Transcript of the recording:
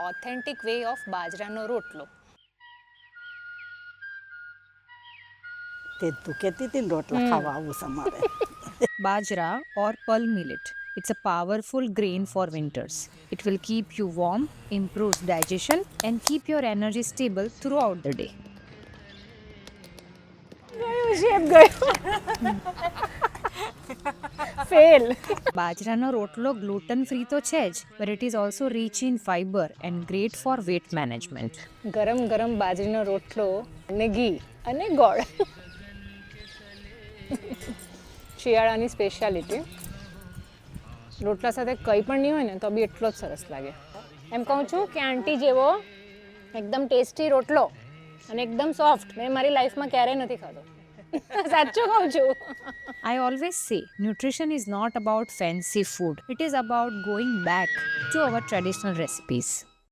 Authentic way of બાજરાનો રોટલો. તે તું કહેતી હતી ને રોટલા ખાવા આવું સમારે. Bajra or pearl millet. It's a powerful grain for winters. It will keep you warm, improves digestion, and keep your energy stable throughout the day. Fail. બાજરાનો રોટલો ગ્લુટન ફ્રી તો છે જ, but it is also rich in fiber and great for weight management. ગરમ ગરમ બાજરીનો રોટલો અને ઘી અને ગોળ, શિયાળાની સ્પેશિયાલિટી. રોટલા સાથે કંઈ પણ નહીં હોય ને તો બી એટલો જ સરસ લાગે. એમ કહું છું કે આંટી જેવો એકદમ ટેસ્ટી રોટલો અને એકદમ સોફ્ટ મેં મારી લાઈફમાં ક્યારેય નથી ખાધો. સાચું કહું છું. I always say nutrition is not about fancy food. It is about going back to our traditional recipes.